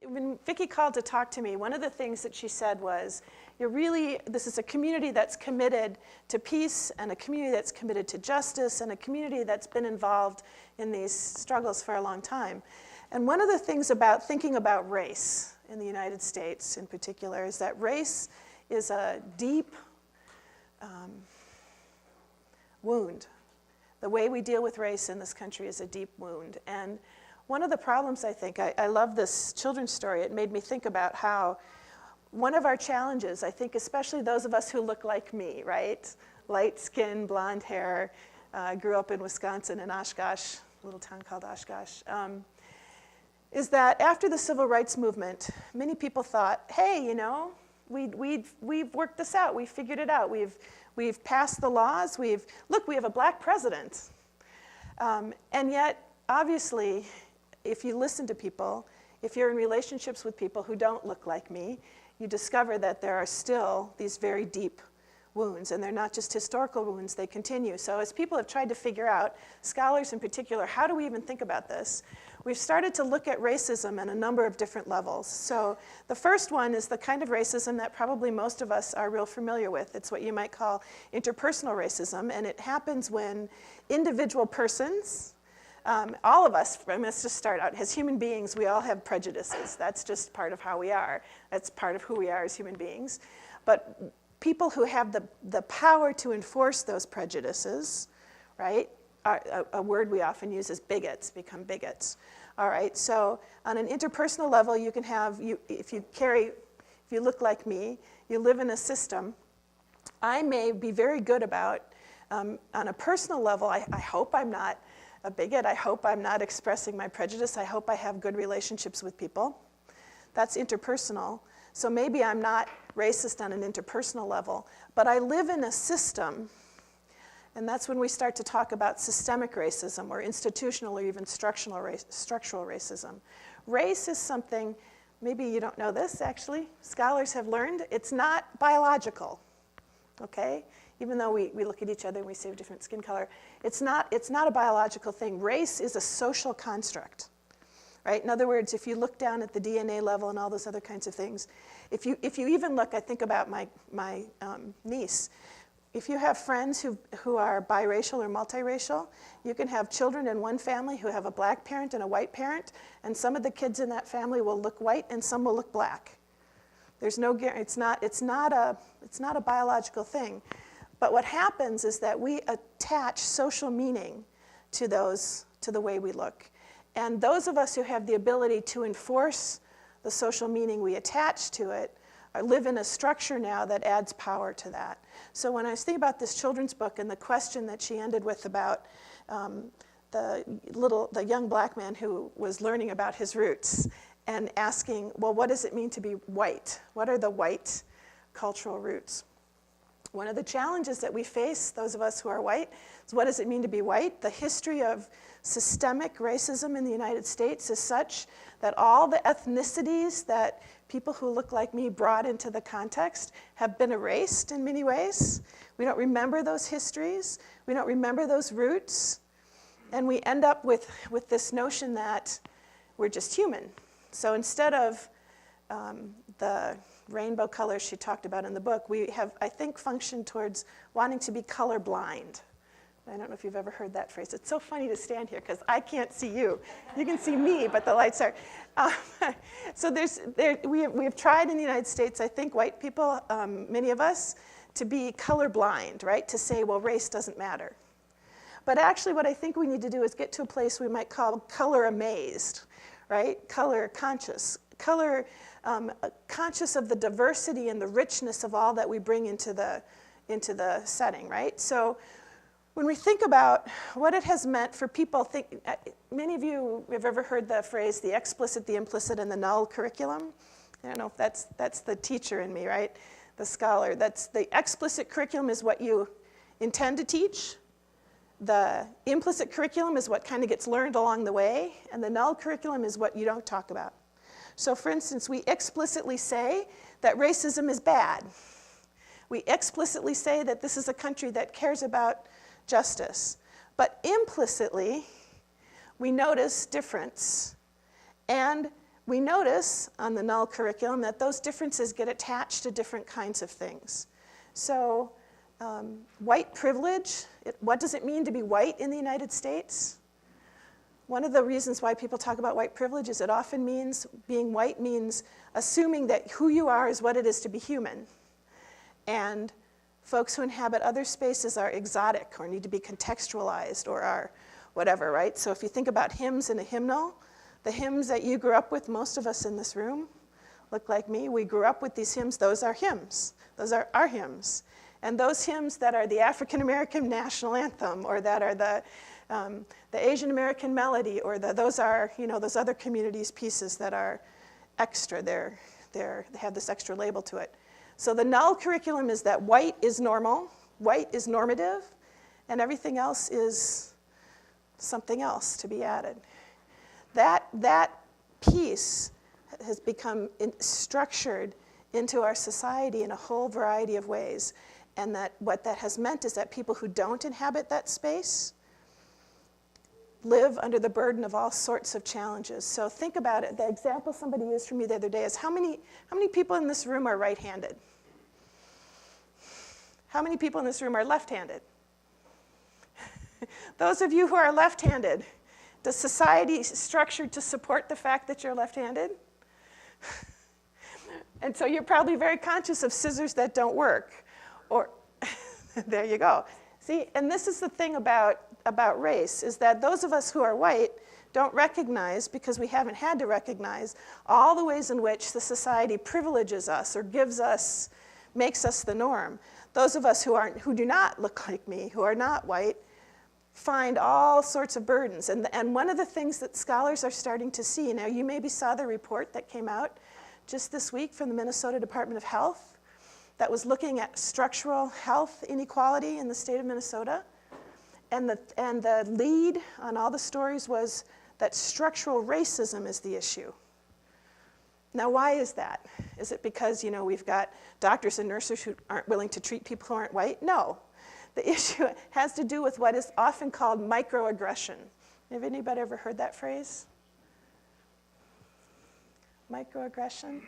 When Vicki called to talk to me, one of the things that she said was, this is a community that's committed to peace, and a community that's committed to justice, and a community that's been involved in these struggles for a long time. And one of the things about thinking about race in the United States in particular is that race is a deep wound. The way we deal with race in this country is a deep wound. And one of the problems, I think, I love this children's story. It made me think about how one of our challenges, I think especially those of us who look like me, right? Light skin, blonde hair, grew up in Wisconsin in Oshkosh, a little town called Oshkosh, is that after the civil rights movement, many people thought, hey, you know, we've worked this out, we've figured it out, we've passed the laws, look, we have a black president. And yet, obviously, if you listen to people, if you're in relationships with people who don't look like me, you discover that there are still these very deep wounds, and they're not just historical wounds, they continue. So as people have tried to figure out, scholars in particular, how do we even think about this? We've started to look at racism at a number of different levels. So the first one is the kind of racism that probably most of us are real familiar with. It's what you might call interpersonal racism, and it happens when individual persons, all of us, let's just start out, as human beings, we all have prejudices. That's just part of how we are. That's part of who we are as human beings. But people who have the power to enforce those prejudices, right? A word we often use is bigots, become bigots. All right, so on an interpersonal level, you can have, if you look like me, you live in a system, I may be very good about, on a personal level, I hope I'm not a bigot, I hope I'm not expressing my prejudice, I hope I have good relationships with people. That's interpersonal. So maybe I'm not racist on an interpersonal level, but I live in a system, and that's when we start to talk about systemic racism or institutional or even structural racism. Race is something, maybe you don't know this actually, scholars have learned, it's not biological, okay? Even though we look at each other and we say we have different skin color, it's not a biological thing. Race is a social construct, right? In other words, if you look down at the DNA level and all those other kinds of things, if you even look, I think about my niece, if you have friends who are biracial or multiracial, you can have children in one family who have a black parent and a white parent, and some of the kids in that family will look white and some will look black. There's no guarantee, it's not a biological thing. But what happens is that we attach social meaning to the way we look. And those of us who have the ability to enforce the social meaning we attach to it live in a structure now that adds power to that. So when I think about this children's book and the question that she ended with about the young black man who was learning about his roots and asking, well, what does it mean to be white? What are the white cultural roots? One of the challenges that we face, those of us who are white, is what does it mean to be white? The history of systemic racism in the United States is such that all the ethnicities that people who look like me brought into the context have been erased in many ways. We don't remember those histories. We don't remember those roots. And we end up with this notion that we're just human. So instead of the rainbow colors she talked about in the book, we have, I think, functioned towards wanting to be colorblind. I don't know if you've ever heard that phrase. It's so funny to stand here because I can't see you. You can see me, but the lights are. So we have tried in the United States, I think white people, many of us, to be colorblind, right? To say, well, race doesn't matter. But actually what I think we need to do is get to a place we might call color amazed, right? Color conscious. Color conscious of the diversity and the richness of all that we bring into the setting, right? So when we think about what it has meant for people, many of you have ever heard the phrase, the explicit, the implicit, and the null curriculum. I don't know if that's the teacher in me, right? The scholar. That's the explicit curriculum is what you intend to teach. The implicit curriculum is what kind of gets learned along the way, and the null curriculum is what you don't talk about. So for instance, we explicitly say that racism is bad. We explicitly say that this is a country that cares about justice. But implicitly, we notice difference. And we notice on the null curriculum that those differences get attached to different kinds of things. So white privilege, what does it mean to be white in the United States? One of the reasons why people talk about white privilege is it often means, being white means assuming that who you are is what it is to be human. And folks who inhabit other spaces are exotic or need to be contextualized or are whatever, right? So if you think about hymns in a hymnal, the hymns that you grew up with, most of us in this room look like me. We grew up with these hymns. Those are hymns. Those are our hymns. And those hymns that are the African American national anthem, or that are the Asian American melody, or those are, those other communities' pieces that are extra. They have this extra label to it. So the null curriculum is that white is normal, white is normative, and everything else is something else to be added. That piece has become structured into our society in a whole variety of ways. And what that has meant is that people who don't inhabit that space live under the burden of all sorts of challenges. So think about it. The example somebody used for me the other day is how many people in this room are right-handed? How many people in this room are left-handed? Those of you who are left-handed, does society structure to support the fact that you're left-handed? And so you're probably very conscious of scissors that don't work. Or, there you go. See, and this is the thing about race, is that those of us who are white don't recognize, because we haven't had to recognize, all the ways in which the society privileges us or makes us the norm. Those of us who do not look like me, who are not white, find all sorts of burdens. And one of the things that scholars are starting to see, now you maybe saw the report that came out just this week from the Minnesota Department of Health that was looking at structural health inequality in the state of Minnesota. And the lead on all the stories was that structural racism is the issue. Now, why is that? Is it because, we've got doctors and nurses who aren't willing to treat people who aren't white? No. The issue has to do with what is often called microaggression. Have anybody ever heard that phrase? Microaggression?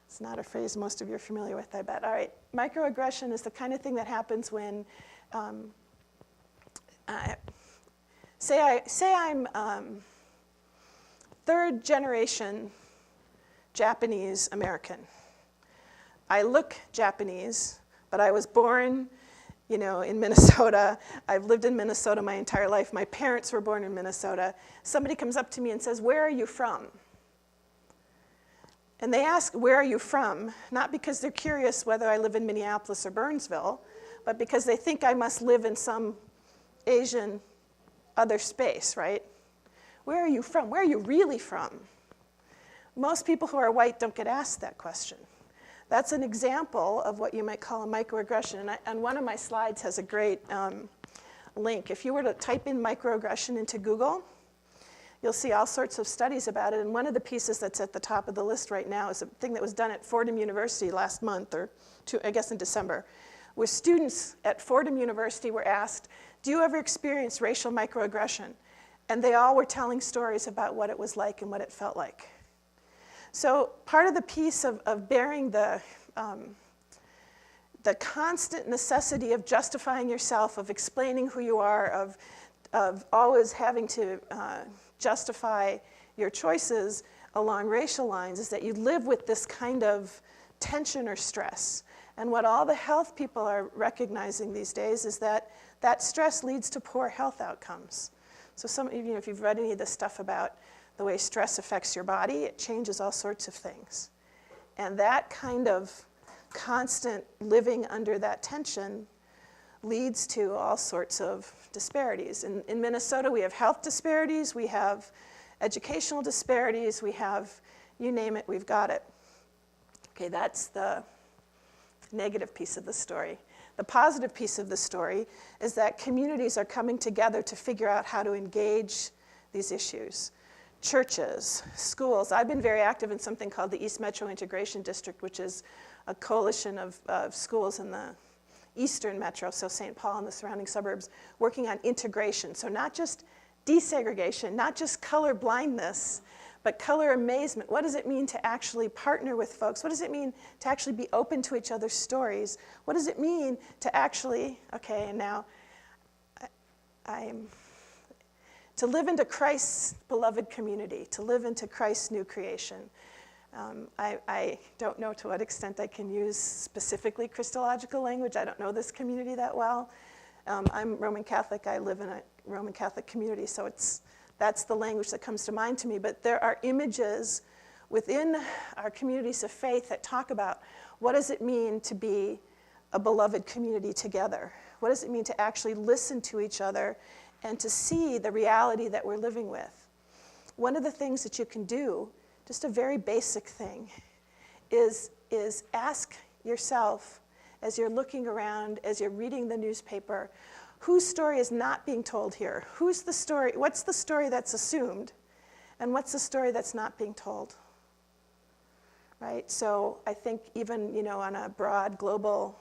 It's not a phrase most of you are familiar with, I bet. All right, microaggression is the kind of thing that happens when, say I'm third generation Japanese American. I look Japanese, but I was born, in Minnesota. I've lived in Minnesota my entire life. My parents were born in Minnesota. Somebody comes up to me and says, "Where are you from?" And they ask, "Where are you from?" not because they're curious whether I live in Minneapolis or Burnsville, but because they think I must live in some Asian other space, right? Where are you from? Where are you really from? Most people who are white don't get asked that question. That's an example of what you might call a microaggression. And one of my slides has a great link. If you were to type in microaggression into Google, you'll see all sorts of studies about it. And one of the pieces that's at the top of the list right now is a thing that was done at Fordham University last month, or I guess in December, where students at Fordham University were asked, "Do you ever experience racial microaggression?" And they all were telling stories about what it was like and what it felt like. So part of the piece of bearing the constant necessity of justifying yourself, of explaining who you are, of always having to justify your choices along racial lines, is that you live with this kind of tension or stress. And what all the health people are recognizing these days is that that stress leads to poor health outcomes. So if you've read any of this stuff about the way stress affects your body, it changes all sorts of things. And that kind of constant living under that tension leads to all sorts of disparities. In Minnesota, we have health disparities, we have educational disparities, we have, you name it, we've got it. Okay, that's the negative piece of the story. The positive piece of the story is that communities are coming together to figure out how to engage these issues. Churches, schools. I've been very active in something called the East Metro Integration District, which is a coalition of schools in the Eastern Metro, so St. Paul and the surrounding suburbs, working on integration. So not just desegregation, not just color blindness, but color amazement. What does it mean to actually partner with folks? What does it mean to actually be open to each other's stories? What does it mean to actually, okay, and now to live into Christ's beloved community, to live into Christ's new creation. I don't know to what extent I can use specifically Christological language. I don't know this community that well. I'm Roman Catholic. I live in a Roman Catholic community, so that's the language that comes to mind to me. But there are images within our communities of faith that talk about what does it mean to be a beloved community together? What does it mean to actually listen to each other and to see the reality that we're living with? One of the things that you can do, just a very basic thing, is ask yourself as you're looking around, as you're reading the newspaper, whose story is not being told here? Who's the story? What's the story that's assumed? And what's the story that's not being told? Right? So I think even, on a broad global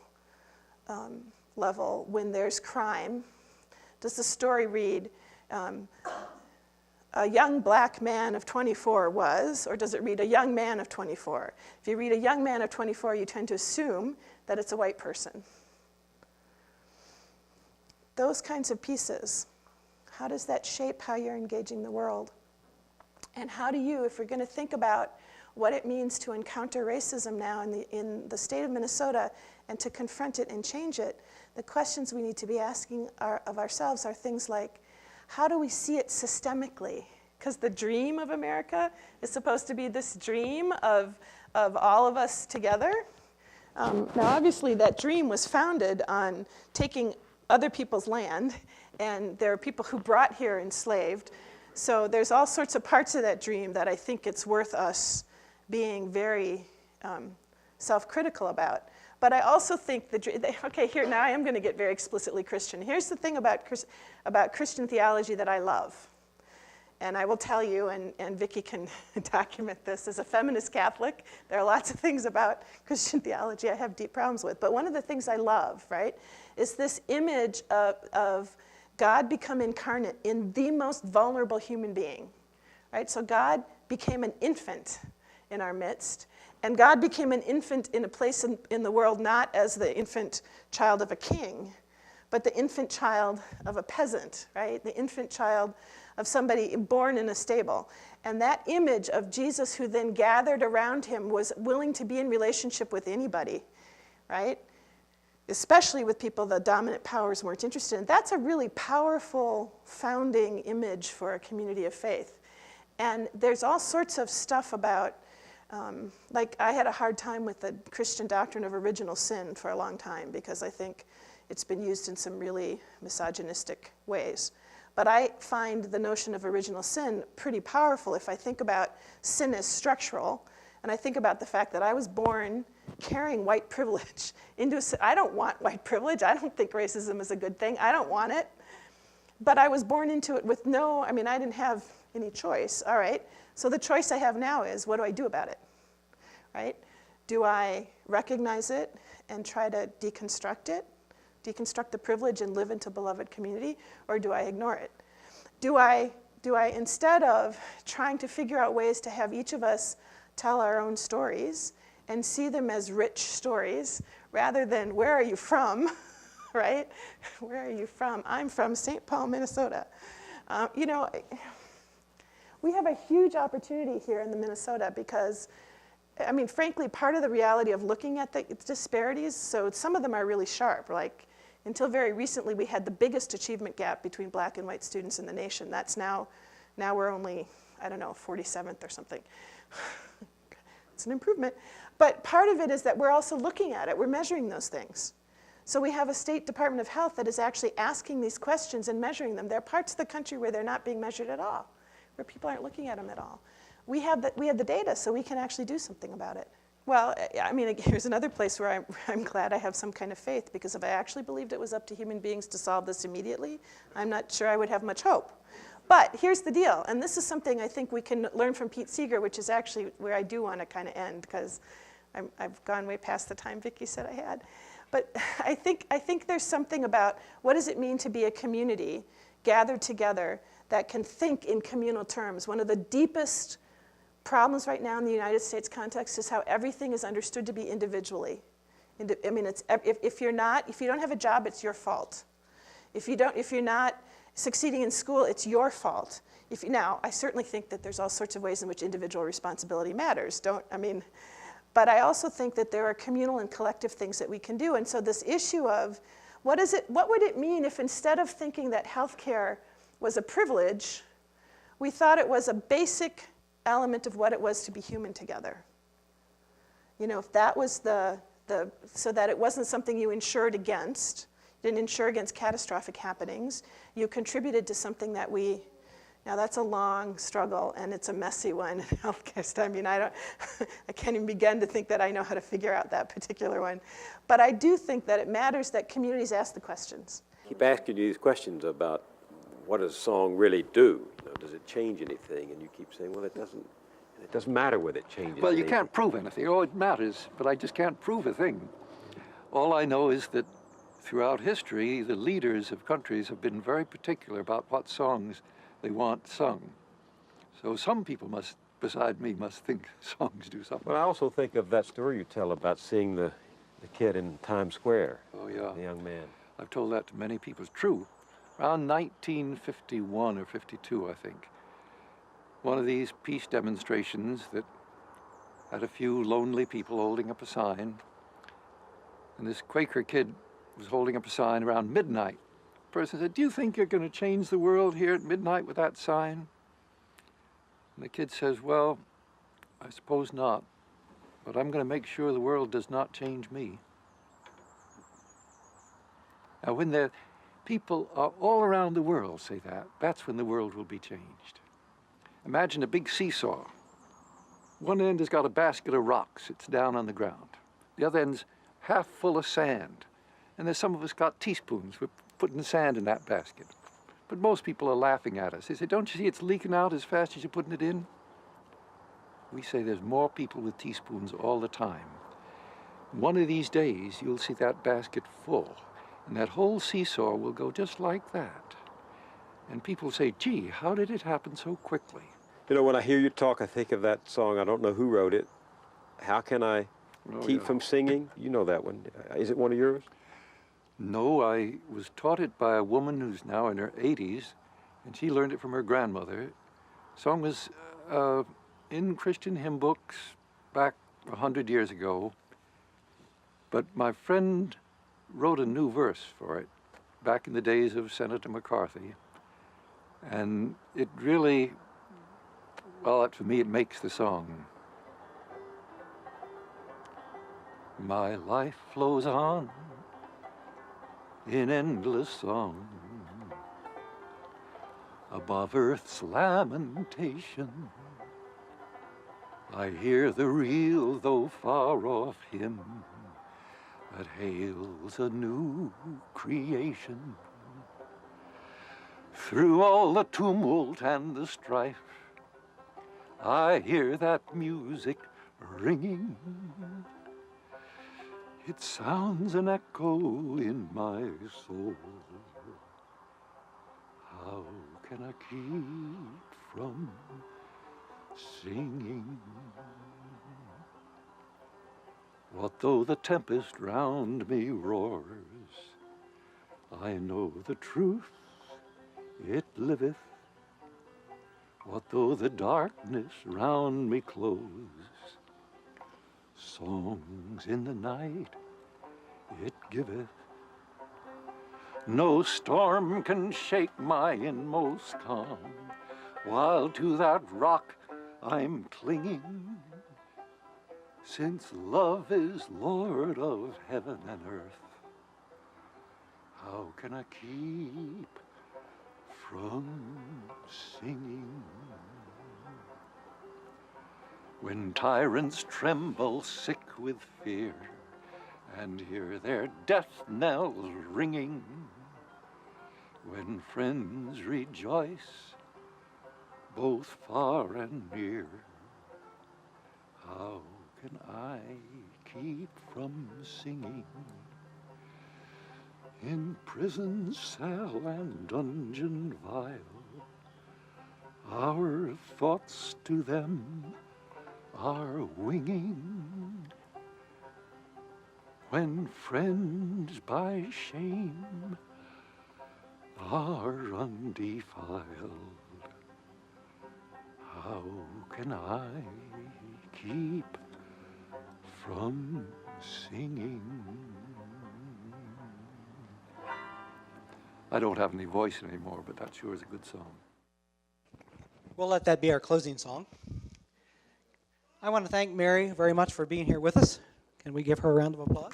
level, when there's crime, does the story read, a young black man of 24 was, or does it read a young man of 24? If you read a young man of 24, you tend to assume that it's a white person. Those kinds of pieces, how does that shape how you're engaging the world? And how do you, if we're going to think about what it means to encounter racism now in the state of Minnesota and to confront it and change it, the questions we need to be asking of ourselves are things like, how do we see it systemically? Because the dream of America is supposed to be this dream of all of us together. Now, obviously, that dream was founded on taking other people's land, and there are people who brought here enslaved. So there's all sorts of parts of that dream that I think it's worth us being very self-critical about. But I also think okay, here, now I am going to get very explicitly Christian. Here's the thing about Christian theology that I love. And I will tell you, and Vicki can document this, as a feminist Catholic, there are lots of things about Christian theology I have deep problems with. But one of the things I love, right, is this image of God become incarnate in the most vulnerable human being, right? So God became an infant in our midst, and God became an infant in a place in the world not as the infant child of a king, but the infant child of a peasant, right? The infant child of somebody born in a stable. And that image of Jesus who then gathered around him was willing to be in relationship with anybody, right? Especially with people the dominant powers weren't interested in. That's a really powerful founding image for a community of faith. And there's all sorts of stuff about, like I had a hard time with the Christian doctrine of original sin for a long time because I think it's been used in some really misogynistic ways. But I find the notion of original sin pretty powerful if I think about sin as structural, and I think about the fact that I was born carrying white privilege into I don't want white privilege. I don't think racism is a good thing. I don't want it. But I was born into it with I didn't have any choice. All right, so the choice I have now is, what do I do about it, right? Do I recognize it and try to deconstruct the privilege and live into beloved community, or do I ignore it? Do I, instead of trying to figure out ways to have each of us tell our own stories and see them as rich stories, rather than, where are you from, right? Where are you from? I'm from St. Paul, Minnesota. We have a huge opportunity here in Minnesota because, frankly, part of the reality of looking at the disparities, so some of them are really sharp, like, until very recently, we had the biggest achievement gap between black and white students in the nation. That's now we're only, 47th or something. It's an improvement. But part of it is that we're also looking at it. We're measuring those things. So we have a state Department of Health that is actually asking these questions and measuring them. There are parts of the country where they're not being measured at all, where people aren't looking at them at all. We have the data, so we can actually do something about it. Well, here's another place where I'm glad I have some kind of faith, because if I actually believed it was up to human beings to solve this immediately, I'm not sure I would have much hope. But here's the deal, and this is something I think we can learn from Pete Seeger, which is actually where I do want to kind of end, because I've gone way past the time Vicki said I had. But I think there's something about what does it mean to be a community gathered together that can think in communal terms. One of the deepest problems right now in the United States context is how everything is understood to be individually. I mean, if you don't have a job, it's your fault. If you're not succeeding in school, it's your fault. Now, I certainly think that there's all sorts of ways in which individual responsibility matters. But I also think that there are communal and collective things that we can do. And so this issue of what would it mean if instead of thinking that healthcare was a privilege, we thought it was a basic element of what it was to be human together? If that was so that it wasn't something you insured against, you didn't insure against catastrophic happenings, you contributed to something that now that's a long struggle and it's a messy one in healthcare. I mean, I can't even begin to think that I know how to figure out that particular one. But I do think that it matters that communities ask the questions. Keep asking you these questions about what does a song really do? Does it change anything? And you keep saying, well, it doesn't matter whether it changes Well, you anything. can't prove anything. Oh, it matters, but I just can't prove a thing. All I know is that throughout history, the leaders of countries have been very particular about what songs they want sung. So some people beside me must think songs do something. Well, I also think of that story you tell about seeing the kid in Times Square. Oh, yeah. The young man. I've told that to many people. It's true. Around 1951 or 52, I think, one of these peace demonstrations that had a few lonely people holding up a sign, and this Quaker kid was holding up a sign around midnight. The person said, "Do you think you're going to change the world here at midnight with that sign?" And the kid says, "Well, I suppose not, but I'm going to make sure the world does not change me." Now, when the people all around the world say that, that's when the world will be changed. Imagine a big seesaw. One end has got a basket of rocks. It's down on the ground. The other end's half full of sand. And there's some of us got teaspoons. We're putting sand in that basket. But most people are laughing at us. They say, "Don't you see it's leaking out as fast as you're putting it in?" We say there's more people with teaspoons all the time. One of these days, you'll see that basket full. And that whole seesaw will go just like that. And people say, "Gee, how did it happen so quickly?" When I hear you talk, I think of that song. I don't know who wrote it. How Can I Keep from Singing? You know that one. Is it one of yours? No, I was taught it by a woman who's now in her 80s, and she learned it from her grandmother. The song was in Christian hymn books back 100 years ago, but my friend wrote a new verse for it back in the days of Senator McCarthy, and it really, well, for me, it makes the song. My life flows on in endless song above earth's lamentation. I hear the real, though far off, hymn that hails a new creation. Through all the tumult and the strife, I hear that music ringing. It sounds an echo in my soul. How can I keep from singing? What though the tempest round me roars? I know the truth, it liveth. What though the darkness round me close? Songs in the night it giveth. No storm can shake my inmost calm, while to that rock I'm clinging. Since love is Lord of heaven and earth, how can I keep from singing? When tyrants tremble sick with fear and hear their death knells ringing, when friends rejoice both far and near, how can I keep from singing? In prison cell and dungeon vile, our thoughts to them are winging, when friends by shame are undefiled, how can I keep from singing? I don't have any voice anymore, but that sure is a good song. We'll let that be our closing song. I want to thank Mary very much for being here with us. Can we give her a round of applause?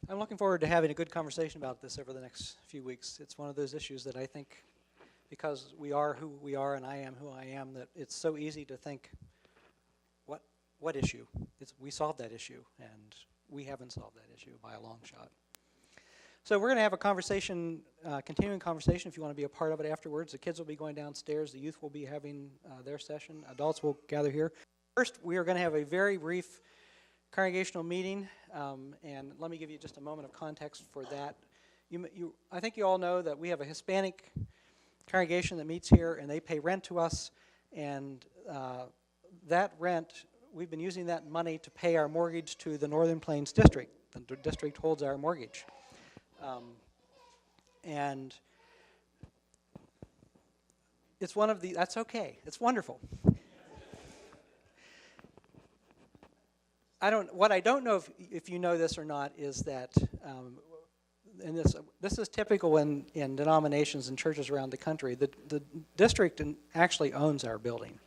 I'm looking forward to having a good conversation about this over the next few weeks. It's one of those issues that I think, because we are who we are and I am who I am, that it's so easy to think, what issue? We solved that issue, and we haven't solved that issue by a long shot. So we're going to have a conversation, continuing conversation if you want to be a part of it afterwards. The kids will be going downstairs. The youth will be having their session. Adults will gather here. First, we are going to have a very brief congregational meeting, and let me give you just a moment of context for that. I think you all know that we have a Hispanic congregation that meets here, and they pay rent to us, and that rent, we've been using that money to pay our mortgage to the Northern Plains District. The district holds our mortgage. And it's one of the, that's okay, it's wonderful. What I don't know if you know this or not is that, and this is typical in denominations and churches around the country, the district actually owns our building.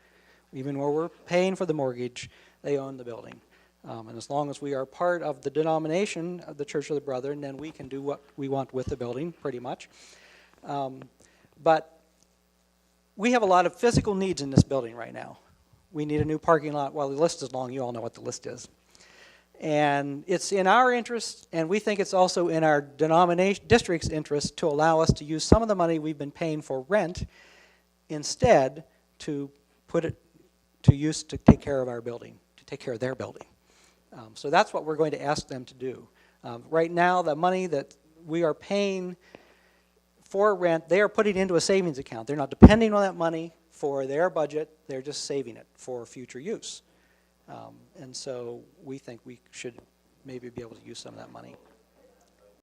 Even where we're paying for the mortgage, they own the building. And as long as we are part of the denomination of the Church of the Brethren, then we can do what we want with the building, pretty much. But we have a lot of physical needs in this building right now. We need a new parking lot. Well, the list is long. You all know what the list is. And it's in our interest, and we think it's also in our district's interest to allow us to use some of the money we've been paying for rent instead to put it to use to take care of our building, to take care of their building. So that's what we're going to ask them to do. Right now, the money that we are paying for rent, they are putting into a savings account. They're not depending on that money for their budget. They're just saving it for future use. And so we think we should maybe be able to use some of that money.